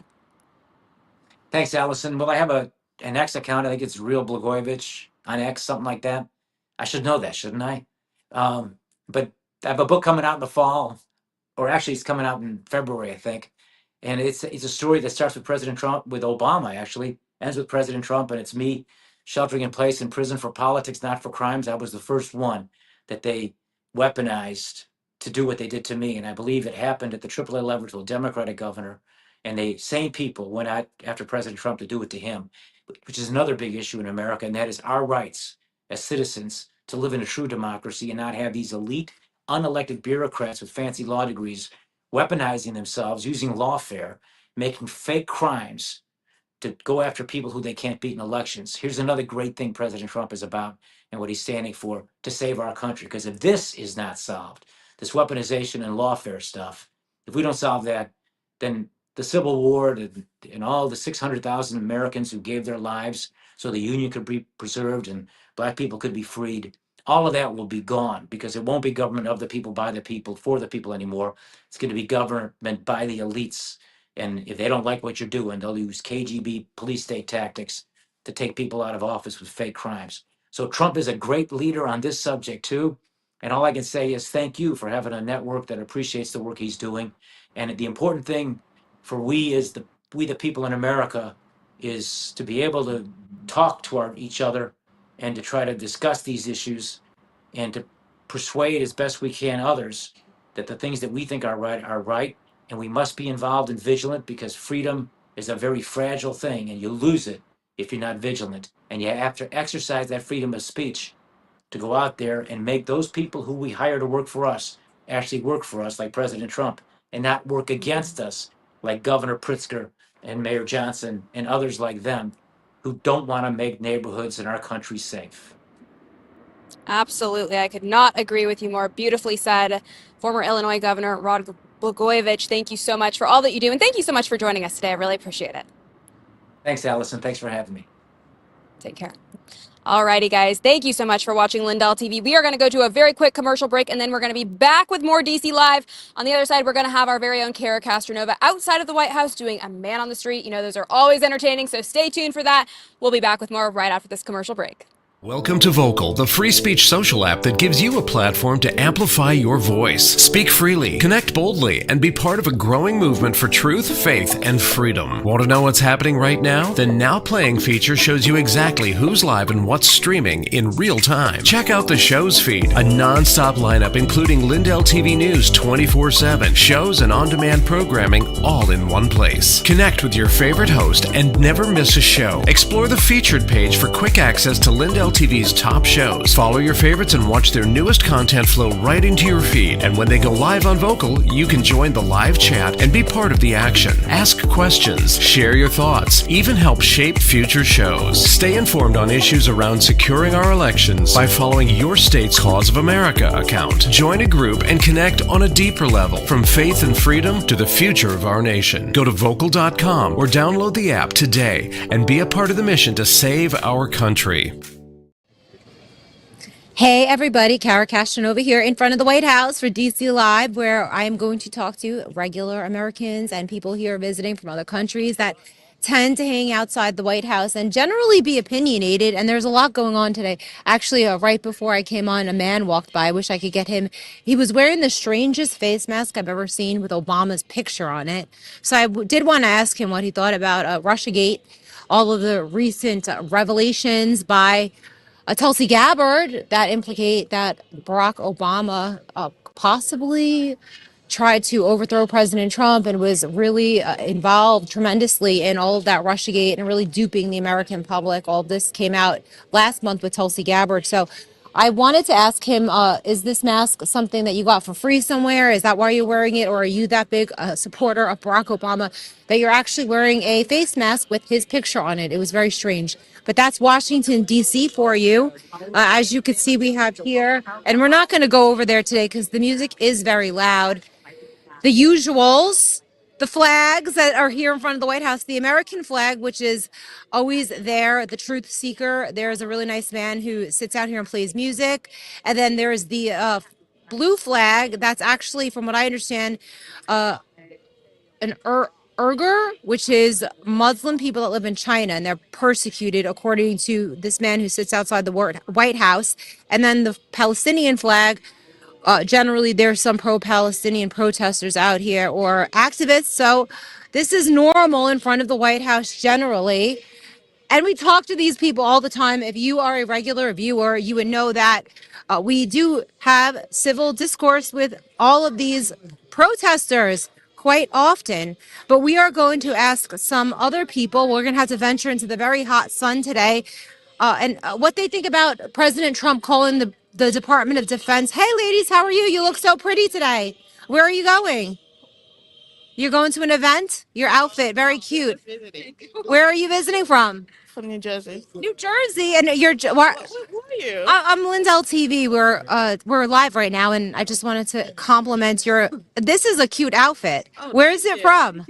Thanks, Allison. Well, I have an X account. I think it's Real Blagojevich on X, something like that. I should know that, shouldn't I? But I have a book coming out in the fall, or actually, it's coming out in February, I think. And it's a story that starts with President Trump, with Obama, actually, ends with President Trump, and it's me sheltering in place in prison for politics, not for crimes. I was the first one that they weaponized to do what they did to me. And I believe it happened at the AAA level to a Democratic governor. And the same people went out after President Trump to do it to him, which is another big issue in America. And that is our rights as citizens to live in a true democracy and not have these elite, unelected bureaucrats with fancy law degrees weaponizing themselves, using lawfare, making fake crimes to go after people who they can't beat in elections. Here's another great thing President Trump is about and what he's standing for to save our country. Because if this is not solved, this weaponization and lawfare stuff, if we don't solve that, then the Civil War and all the 600,000 Americans who gave their lives so the Union could be preserved and Black people could be freed, all of that will be gone because it won't be government of the people, by the people, for the people anymore. It's going to be government by the elites. And if they don't like what you're doing, they'll use KGB police state tactics to take people out of office with fake crimes. So Trump is a great leader on this subject too. And all I can say is thank you for having a network that appreciates the work he's doing. And the important thing for we the people in America is to be able to talk to each other and to try to discuss these issues and to persuade as best we can others that the things that we think are right, and we must be involved and vigilant because freedom is a very fragile thing and you lose it if you're not vigilant. And you have to exercise that freedom of speech to go out there and make those people who we hire to work for us actually work for us, like President Trump, and not work against us, like Governor Pritzker and Mayor Johnson and others like them who don't want to make neighborhoods in our country safe. Absolutely. I could not agree with you more. Beautifully said. Former Illinois Governor Rod Blagojevich, thank you so much for all that you do. And thank you so much for joining us today. I really appreciate it. Thanks, Allison. Thanks for having me. Take care. Alrighty, guys. Thank you so much for watching Lindell TV. We are going to go to a very quick commercial break, and then we're going to be back with more DC Live. On the other side, we're going to have our very own Kara Castronova outside of the White House doing a man on the street. You know, those are always entertaining, so stay tuned for that. We'll be back with more right after this commercial break. Welcome to Vocal, the free speech social app that gives you a platform to amplify your voice. Speak freely, connect boldly, and be part of a growing movement for truth, faith, and freedom. Want to know what's happening right now? The Now Playing feature shows you exactly who's live and what's streaming in real time. Check out the show's feed, a non-stop lineup including Lindell TV News 24/7, shows and on-demand programming all in one place. Connect with your favorite host and never miss a show. Explore the featured page for quick access to Lindell TV's top shows. Follow your favorites and watch their newest content flow right into your feed. And when they go live on Vocal, you can join the live chat and be part of the action. Ask questions, share your thoughts, even help shape future shows. Stay informed on issues around securing our elections by following your state's Cause of America account. Join a group and connect on a deeper level, from faith and freedom to the future of our nation. Go to vocal.com or download the app today and be a part of the mission to save our country. Hey everybody, Kara Castronova here in front of the White House for DC Live, where I am going to talk to regular Americans and people here visiting from other countries that tend to hang outside the White House and generally be opinionated. And there's a lot going on today. Actually, right before I came on, a man walked by. I wish I could get him. He was wearing the strangest face mask I've ever seen with Obama's picture on it. So I did want to ask him what he thought about Russiagate, all of the recent revelations by Tulsi Gabbard that implicate that Barack Obama possibly tried to overthrow President Trump and was really involved tremendously in all of that Russiagate and really duping the American public. All of this came out last month with Tulsi Gabbard. So I wanted to ask him, is this mask something that you got for free somewhere? Is that why you're wearing it? Or are you that big a supporter of Barack Obama that you're actually wearing a face mask with his picture on it? It was very strange. But that's Washington, D.C. for you. As you can see, we have here, and we're not going to go over there today because the music is very loud. The usuals, the flags that are here in front of the White House, the American flag, which is always there, the truth seeker. There's a really nice man who sits out here and plays music. And then there's the blue flag. That's actually, from what I understand, an Uyghur, which is Muslim people that live in China, and they're persecuted, according to this man who sits outside the White House. And then the Palestinian flag, generally there's some pro-Palestinian protesters out here or activists. So this is normal in front of the White House generally. And we talk to these people all the time. If you are a regular viewer, you would know that we do have civil discourse with all of these protesters quite often. But we are going to ask some other people. We're going to have to venture into the very hot sun today and what they think about President Trump calling the Department of Defense. Hey, ladies, how are you? You look so pretty today. Where are you going? You're going to an event? Your outfit, very cute. Where are you visiting from? From New Jersey. New Jersey, and you're. Where, Who are you? I'm Lindell TV. We're live right now, and I just wanted to compliment your. This is a cute outfit. Where is it from?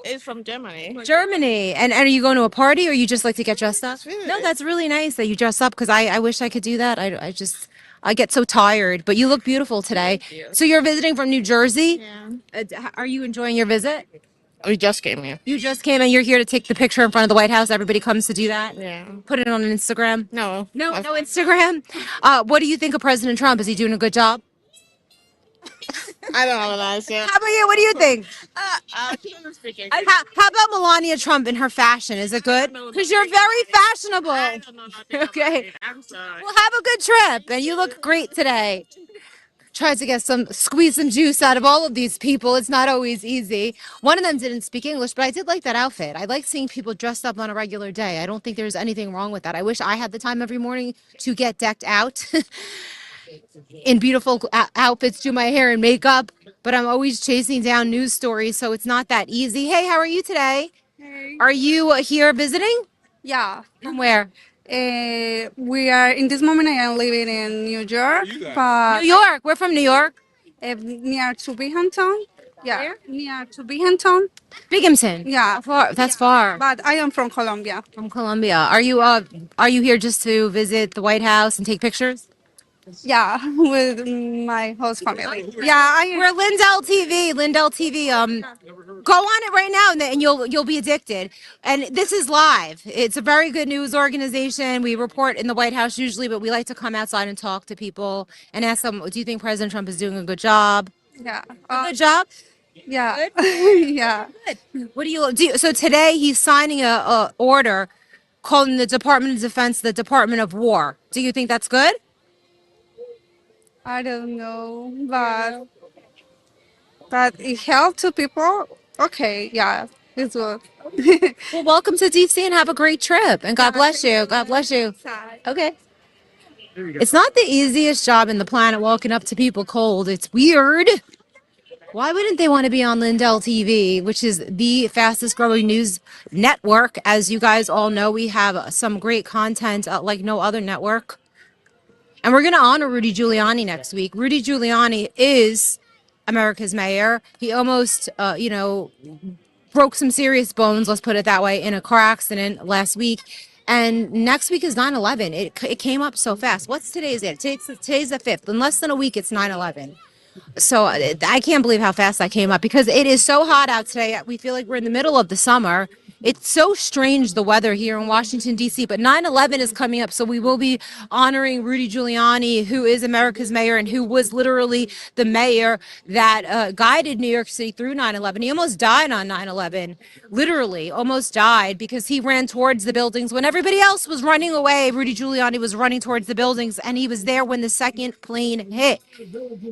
It's from Germany. Germany. And are you going to a party, or you just like to get dressed up? really No, nice. that's really nice that you dress up because I wish I could do that. I just I get so tired. But you look beautiful today. So you're visiting from New Jersey. Yeah. Are you enjoying your visit? We just came here. You just came and you're here to take the picture in front of the White House. Everybody comes to do that. Yeah. Put it on Instagram. No. No, no Instagram. What do you think of President Trump? Is he doing a good job? I don't have an answer. How about you? What do you think? She doesn't speak English. How about Melania Trump in her fashion? Is it good? Because you're very fashionable. I don't know nothing about Okay. it. I'm sorry. Well, have a good trip. And you look great today. Tried to squeeze some juice out of all of these people. It's not always easy. One of them didn't speak English, but I did like that outfit. I like seeing people dressed up on a regular day. I don't think there's anything wrong with that. I wish I had the time every morning to get decked out in beautiful outfits, do my hair and makeup, but I'm always chasing down news stories, so it's not that easy. Hey, how are you today? Hey. Are you here visiting? Yeah. From where? We are in this moment. I am living in New York, but New York. We're from New York. near to Binghamton. Yeah, Where? near to Binghamton. Binghamton. Yeah. How far? That's far. But I am from Colombia. From Colombia. Are you here just to visit the White House and take pictures? Yeah, with my host family. Yeah, We're Lindell TV. Lindell TV. Go on it right now, and you'll be addicted. And this is live. It's a very good news organization. We report in the White House usually, but we like to come outside and talk to people and ask them, "Do you think President Trump is doing a good job?" yeah, A good job. yeah, yeah. What do you do? So today he's signing a order calling the Department of Defense the Department of War. Do you think that's good? I don't know, but it helped to people. Okay, yeah, it's good. Well, welcome to DC and have a great trip. And God bless you. God bless you. Okay. It's not the easiest job in the planet walking up to people cold. It's weird. Why wouldn't they want to be on Lindell TV, which is the fastest growing news network? As you guys all know, we have some great content like no other network. And we're going to honor Rudy Giuliani next week. Rudy Giuliani is America's mayor. He almost, broke some serious bones, let's put it that way, in a car accident last week. And next week is 9/11. It came up so fast. What's today's date? Today's the 5th. In less than a week, it's 9/11. So I can't believe how fast that came up because it is so hot out today. We feel like we're in the middle of the summer. It's so strange, the weather here in Washington, D.C., but 9/11 is coming up. So we will be honoring Rudy Giuliani, who is America's mayor and who was literally the mayor that guided New York City through 9/11. He almost died on 9/11, literally almost died because he ran towards the buildings when everybody else was running away. Rudy Giuliani was running towards the buildings, and he was there when the second plane hit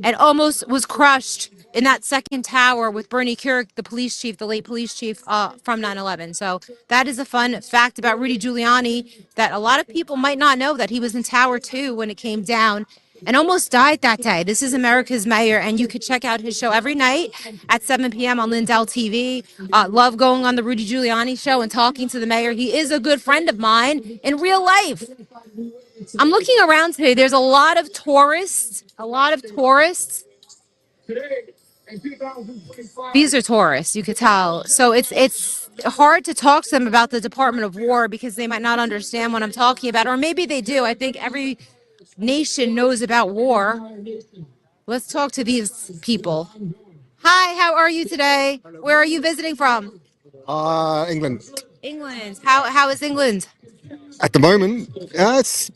and almost was crushed in that second tower with Bernie Kerik, the police chief, the late police chief from 9/11. So that is a fun fact about Rudy Giuliani that a lot of people might not know, that he was in Tower 2 when it came down and almost died that day. This is America's Mayor, and you could check out his show every night at 7 p.m. on Lindell TV. Love going on the Rudy Giuliani show and talking to the mayor. He is a good friend of mine in real life. I'm looking around today. There's a lot of tourists. These are tourists, you could tell. So it's hard to talk to them about the Department of War because they might not understand what I'm talking about, or maybe they do. I think every nation knows about war. Let's talk to these people. Hi, how are you today? Where are you visiting from? England. England. How is England? At the moment, it's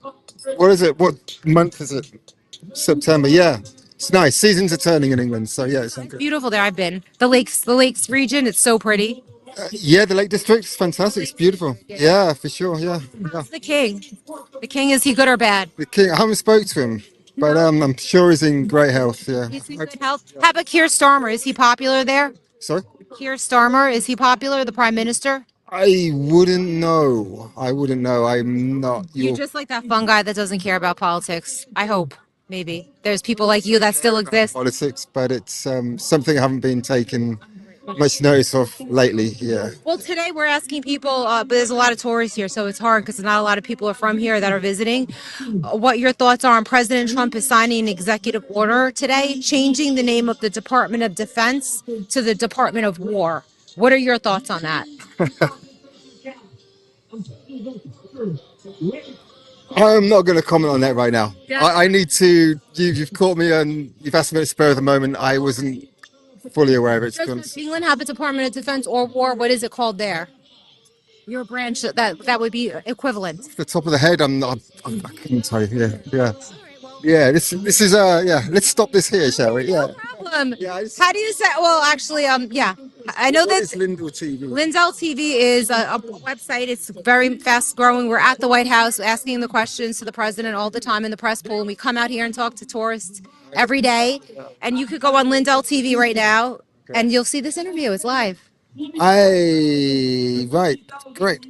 what is it? What month is it? September. Yeah, it's nice. Seasons are turning in England, so yeah, it's good. Beautiful there. I've been. The lakes region. It's so pretty. Yeah, the Lake District is fantastic. It's beautiful. Yeah, for sure. Yeah. How's the king? The king, is he good or bad? The king. I haven't spoke to him, but I'm sure he's in great health. Yeah. He's in good health. How about Keir Starmer? Is he popular there? Sorry. Keir Starmer, is he popular? The prime minister? I wouldn't know. I'm not. You're just like that fun guy that doesn't care about politics. I hope. Maybe there's people like you that still exist. Politics, but it's something I haven't been taken much notice of lately. Yeah. Well, today we're asking people, but there's a lot of tourists here, so it's hard because not a lot of people are from here that are visiting. What your thoughts are on President Trump is signing an executive order today, changing the name of the Department of Defense to the Department of War. What are your thoughts on that? I'm not going to comment on that right now. I need to. You've caught me and you've asked me at the spur of the moment. I wasn't fully aware of it. Does England have a Department of Defense or War? What is it called there? Your branch that would be equivalent. Off the top of the head, I couldn't tell you. Yeah, yeah, yeah. This is yeah. Let's stop this here, shall we? Yeah. Yeah. How do you say? Well, actually, yeah. I know What that is Lindell TV? Lindell TV is a website. It's very fast growing. We're at the White House asking the questions to the president all the time in the press pool, and we come out here and talk to tourists every day. And you could go on Lindell TV right now, and you'll see this interview. It's live. Right, great.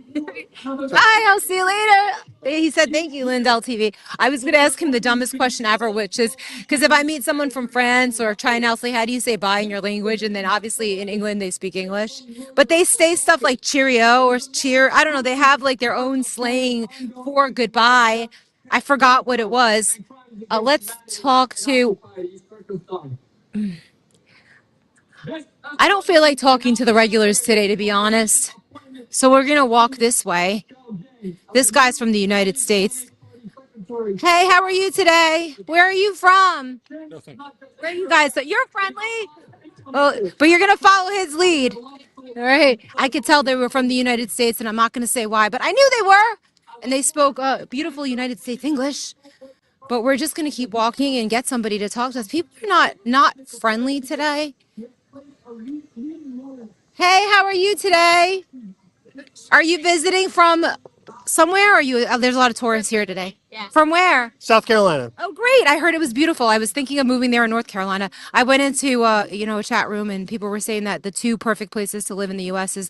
Bye, I'll see you later. He said, thank you, Lindell TV. I was going to ask him the dumbest question ever, which is because if I meet someone from France or China, I'll say, how do you say bye in your language? And then obviously in England, they speak English. But they say stuff like cheerio or cheer. I don't know. They have like their own slang for goodbye. I forgot what it was. Let's talk to. I don't feel like talking to the regulars today, to be honest. So we're going to walk this way. This guy's from the United States. Hey, how are you today? Where are you from? Where are you guys? So you're friendly? Oh, but you're going to follow his lead. All right. I could tell they were from the United States, and I'm not going to say why, but I knew they were. And they spoke beautiful United States English. But we're just going to keep walking and get somebody to talk to us. People are not friendly today. Hey, how are you today? Are you visiting from somewhere? Or are you? There's a lot of tourists here today. Yeah. From where? South Carolina. Oh, great! I heard it was beautiful. I was thinking of moving there in North Carolina. I went into a chat room and people were saying that the two perfect places to live in the U.S. is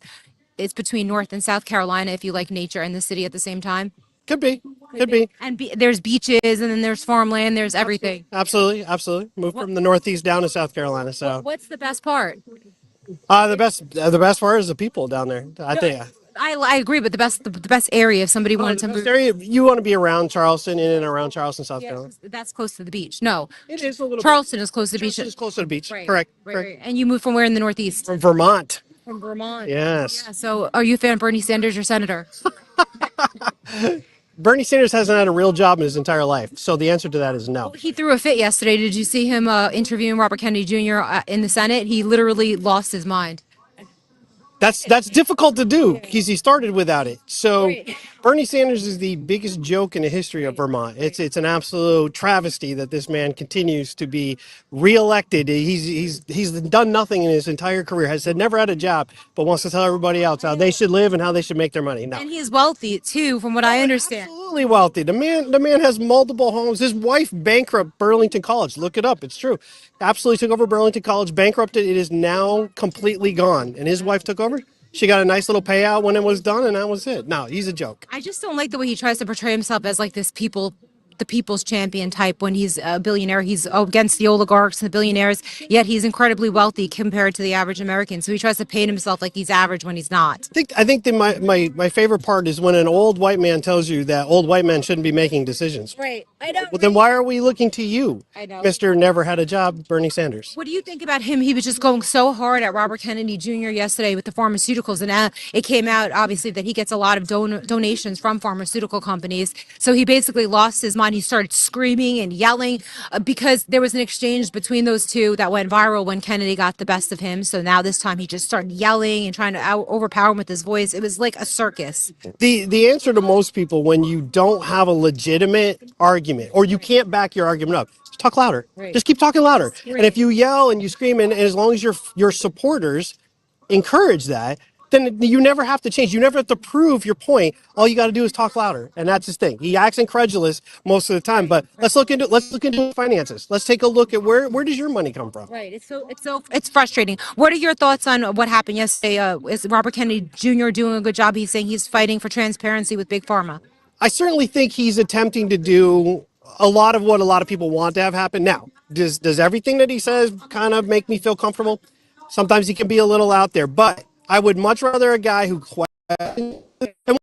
it's between North and South Carolina if you like nature and the city at the same time. Could be. Could be. And there's beaches and then there's farmland. There's everything. Absolutely. Absolutely. Moved from the Northeast down to South Carolina. So What's the best part? the best part is the people down there. I think. I agree, but the best area if somebody wanted to move. Area, you want to be around Charleston, in and around Charleston, South Yeah, Carolina. that's close to the beach. No, It is a little. Charleston is close to the beach. Charleston is close to the beach. Right, Correct. Right, Correct. right. And you moved from where in the Northeast? From Vermont. From Vermont. Yes. Yeah, so are you a fan of Bernie Sanders, your senator? Bernie Sanders hasn't had a real job in his entire life, so the answer to that is no. He threw a fit yesterday. Did you see him interviewing Robert Kennedy Jr. In the Senate? He literally lost his mind. That's difficult to do because he started without it. So Right. Bernie Sanders is the biggest joke in the history of Vermont. It's an absolute travesty that this man continues to be reelected. He's done nothing in his entire career. Has never had a job, but wants to tell everybody else how they should live and how they should make their money. No. And he's wealthy too, from what I understand. Absolutely wealthy. The man has multiple homes. His wife bankrupted Burlington College. Look it up. It's true. Absolutely took over Burlington College, bankrupted. It is now completely gone. And his wife took over. She got a nice little payout when it was done, and that was it. No, he's a joke. I just don't like the way he tries to portray himself as like this the people's champion type when he's a billionaire. He's against the oligarchs and the billionaires, yet he's incredibly wealthy compared to the average American. So he tries to paint himself like he's average when he's not. I think that my favorite part is when an old white man tells you that old white men shouldn't be making decisions. Right. I know. Well, then why are we looking to you, I know. Mr. Never Had a Job, Bernie Sanders? What do you think about him? He was just going so hard at Robert Kennedy Jr. yesterday with the pharmaceuticals, and it came out obviously that he gets a lot of donations from pharmaceutical companies. So he basically lost his mind. He started screaming and yelling because there was an exchange between those two that went viral when Kennedy got the best of him. So now this time he just started yelling and trying to overpower him with his voice. It was like a circus. The answer to most people when you don't have a legitimate argument or you can't back your argument up, just talk louder. Right. Just keep talking louder. Right. And if you yell and you scream, and as long as your supporters encourage that, then you never have to change. You never have to prove your point. All you got to do is talk louder, and that's his thing. He acts incredulous most of the time. But let's look into his finances. Let's take a look at where does your money come from? Right. It's frustrating. What are your thoughts on what happened yesterday? Is Robert Kennedy Jr. doing a good job? He's saying he's fighting for transparency with Big Pharma. I certainly think he's attempting to do a lot of what a lot of people want to have happen. Now, does everything that he says kind of make me feel comfortable? Sometimes he can be a little out there, but I would much rather a guy who questions and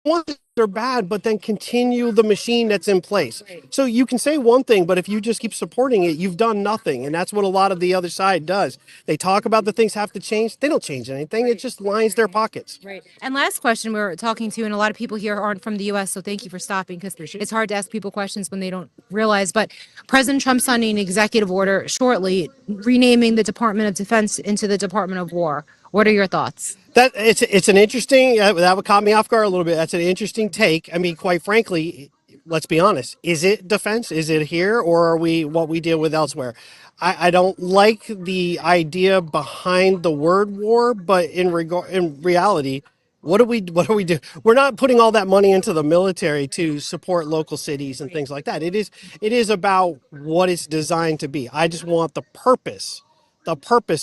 ones are bad, but then continue the machine that's in place. So you can say one thing, but if you just keep supporting it, you've done nothing. And that's what a lot of the other side does. They talk about the things have to change. They don't change anything. It just lines their pockets. Right. And last question we're talking to, and a lot of people here aren't from the U.S., so thank you for stopping because it's hard to ask people questions when they don't realize. But President Trump signing an executive order shortly renaming the Department of Defense into the Department of War. What are your thoughts? That it's an interesting that would caught me off guard a little bit. That's an interesting take. I mean, quite frankly, let's be honest. Is it defense? Is it here, or are we what we deal with elsewhere? I don't like the idea behind the word war, but in reality, what do we do? We're not putting all that money into the military to support local cities and things like that. It is about what it's designed to be. I just want the purpose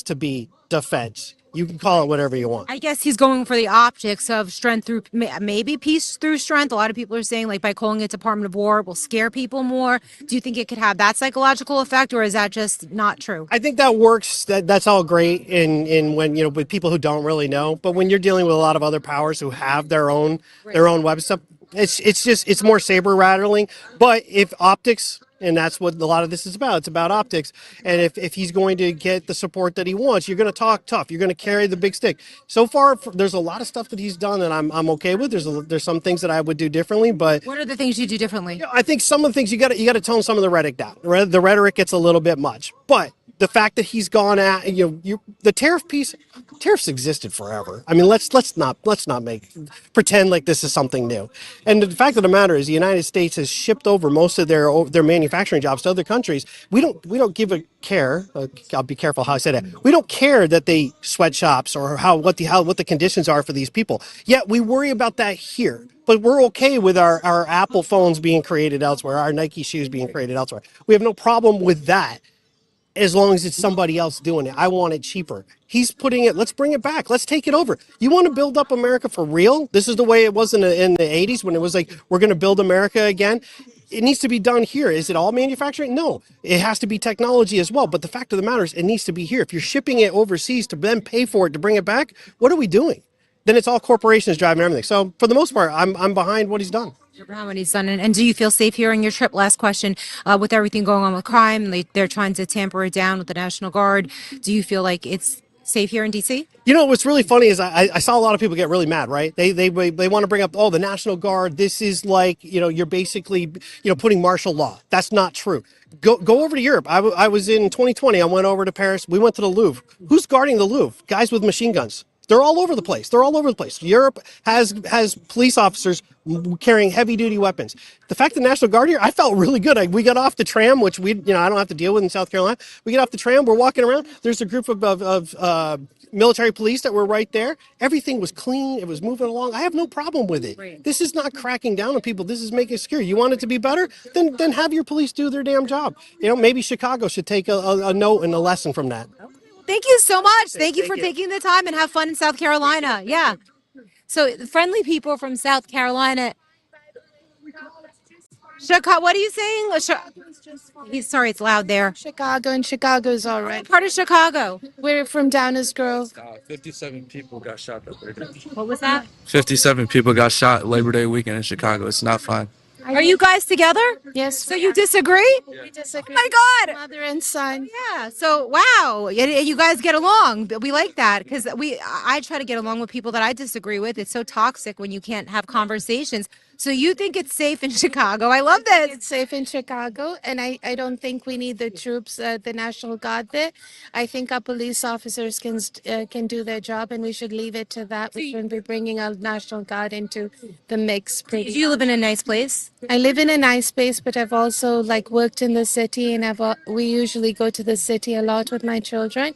to be defense. You can call it whatever you want. I guess he's going for the optics of strength through maybe peace through strength. A lot of people are saying, like, by calling it Department of War, will scare people more. Do you think it could have that psychological effect, or is that just not true? I think that works. That's all great in when with people who don't really know. But when you're dealing with a lot of other powers who have their own web stuff, it's more saber rattling. But if optics, and that's what a lot of this is about. It's about optics. And if he's going to get the support that he wants, you're going to talk tough. You're going to carry the big stick. So far, there's a lot of stuff that he's done that I'm okay with. There's some things that I would do differently, but What are the things you do differently? I think some of the things you got to tone some of the rhetoric down. The rhetoric gets a little bit much, but the fact that he's gone at the tariff piece, tariffs existed forever. I mean, let's not pretend like this is something new. And the fact of the matter is, the United States has shipped over most of their manufacturing jobs to other countries. We don't give a care. I'll be careful how I say that. We don't care that they sweatshops or what the conditions are for these people. Yet we worry about that here. But we're okay with our Apple phones being created elsewhere, our Nike shoes being created elsewhere. We have no problem with that as long as it's somebody else doing it. I want it cheaper. He's putting it, let's bring it back. Let's take it over. You want to build up America for real? This is the way it was in the 80s when it was like, we're going to build America again. It needs to be done here. Is it all manufacturing? No, it has to be technology as well. But the fact of the matter is, it needs to be here. If you're shipping it overseas to then pay for it to bring it back, what are we doing? Then it's all corporations driving everything. So for the most part, I'm behind what he's done. How many son and do you feel safe here on your trip? Last question, with everything going on with crime, they're trying to tamper it down with the National Guard. Do you feel like it's safe here in DC? What's really funny is I saw a lot of people get really mad, right? They want to bring up, oh, the National Guard. This is like, you're basically, putting martial law. That's not true. Go over to Europe. I was in 2020. I went over to Paris. We went to the Louvre. Who's guarding the Louvre? Guys with machine guns. They're all over the place. Europe has police officers carrying heavy duty weapons. The fact the National Guard here, I felt really good. We got off the tram, which I don't have to deal with in South Carolina. We get off the tram. We're walking around. There's a group of military police that were right there. Everything was clean. It was moving along. I have no problem with it. Right. This is not cracking down on people. This is making it secure. You want it to be better? Then have your police do their damn job. Maybe Chicago should take a note and a lesson from that. Thank you so much. Thank you for taking the time and have fun in South Carolina. Yeah. So friendly people from South Carolina. Chicago, what are you saying? He's sorry, it's loud there. Chicago, and Chicago's all right. What part of Chicago? We're from Downers Grove. 57 people got shot that Labor Day. What was that? 57 people got shot Labor Day weekend in Chicago. It's not fun. Are you guys together? Yes. So you disagree? We disagree. Oh my God. Mother and son. Yeah. So wow, you guys get along. We like that because I try to get along with people that I disagree with. It's so toxic when you can't have conversations. So you think it's safe in Chicago? I love this. It's safe in Chicago, and I don't think we need the troops, the National Guard there. I think our police officers can do their job, and we should leave it to that. We shouldn't be bringing our National Guard into the mix. Do you live in a nice place? I live in a nice place, but I've also worked in the city, and we usually go to the city a lot with my children,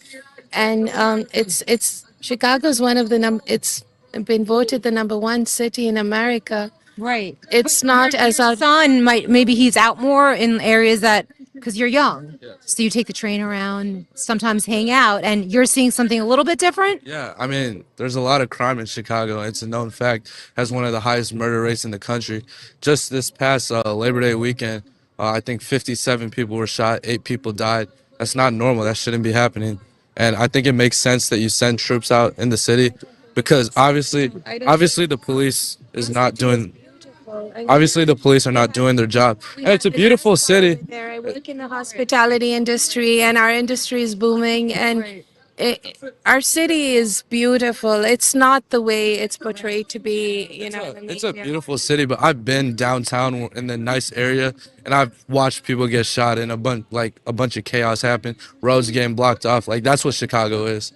and it's Chicago's one of it's been voted the #1 city in America. Right. It's not as our son maybe he's out more in areas that because you're young. Yeah. So you take the train around, sometimes hang out, and you're seeing something a little bit different? Yeah, I mean, there's a lot of crime in Chicago. It's a known fact. Has one of the highest murder rates in the country. Just this past Labor Day weekend, I think 57 people were shot, 8 people died. That's not normal. That shouldn't be happening. And I think it makes sense that you send troops out in the city because obviously the police is not doing obviously the police are not doing their job. And it's a beautiful city. There, I work in the hospitality industry, and our industry is booming, and our city is beautiful. It's not the way it's portrayed to be, in the It's a media. beautiful city, but I've been downtown in the nice area, and I've watched people get shot and a bunch of chaos happen, roads getting blocked off. Like that's what Chicago is.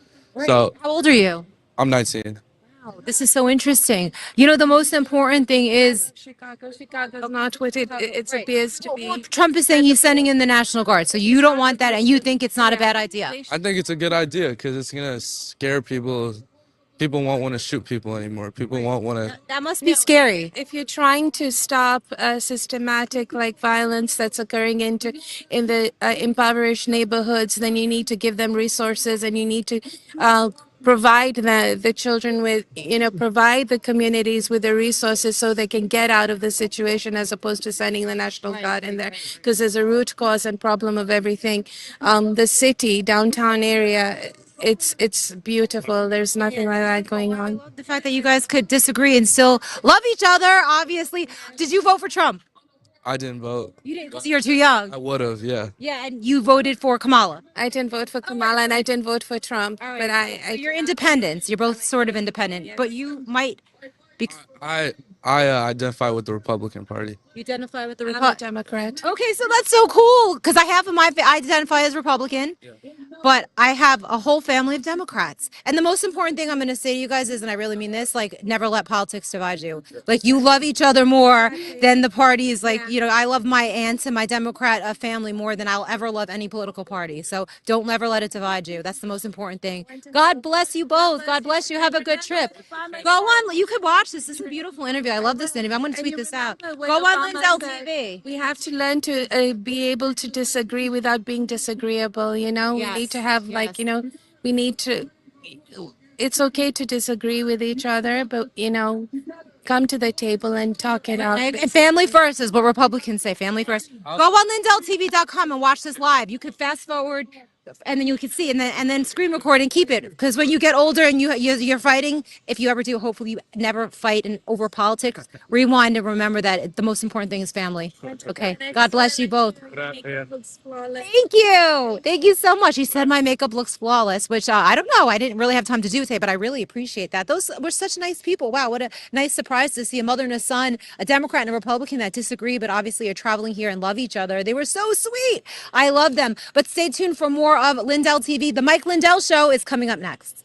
So How old are you? I'm 19. Wow, this is so interesting. You know, the most important thing is Chicago's not what it appears to well, be. Trump is saying he's sending in the National Guard. So you don't want that and you think it's not a bad idea. I think it's a good idea because it's gonna scare people. People won't want to shoot people anymore. People won't want to. That must be scary. If you're trying to stop systematic like violence that's occurring in the impoverished neighborhoods, then you need to give them resources, and you need to provide the children with, provide the communities with the resources so they can get out of the situation, as opposed to sending the National Guard in there, because there's a root cause and problem of everything. The city, downtown area, it's beautiful. There's nothing like that going on. The fact that you guys could disagree and still love each other, obviously. Did you vote for Trump? I didn't vote. You didn't because you're too young. I would have, yeah. Yeah, and you voted for Kamala. I didn't vote for Kamala, and I didn't vote for Trump, but So you're independents. You're both sort of independent, but you might be. I identify with the Republican Party. You identify with the I'm a Republican. Democrat. Okay, so that's so cool because I have I identify as Republican, but I have a whole family of Democrats. And the most important thing I'm going to say to you guys is, and I really mean this, like never let politics divide you. Like you love each other more than the parties. Like, I love my aunts and my Democrat family more than I'll ever love any political party. So don't ever let it divide you. That's the most important thing. God bless you both. God bless you. Have a good trip. Go on. You could watch this. This is a beautiful interview. I love this interview. I'm going to tweet this out. Go on Lindell TV. We have to learn to be able to disagree without being disagreeable. We need to have we need to. It's okay to disagree with each other, but come to the table and talk it out. And family first is what Republicans say. Family first. Go on LindellTV.com and watch this live. You could fast forward, and then you can see, and then screen record and keep it. Because when you get older and you're fighting, if you ever do, hopefully you never fight over politics. Rewind and remember that the most important thing is family. Okay. God bless you both. Thank you. Thank you so much. He said my makeup looks flawless, which I don't know. I didn't really have time to do today, but I really appreciate that. Those were such nice people. Wow, what a nice surprise to see a mother and a son, a Democrat and a Republican that disagree, but obviously are traveling here and love each other. They were so sweet. I love them. But stay tuned for more of Lindell TV. The Mike Lindell Show is coming up next.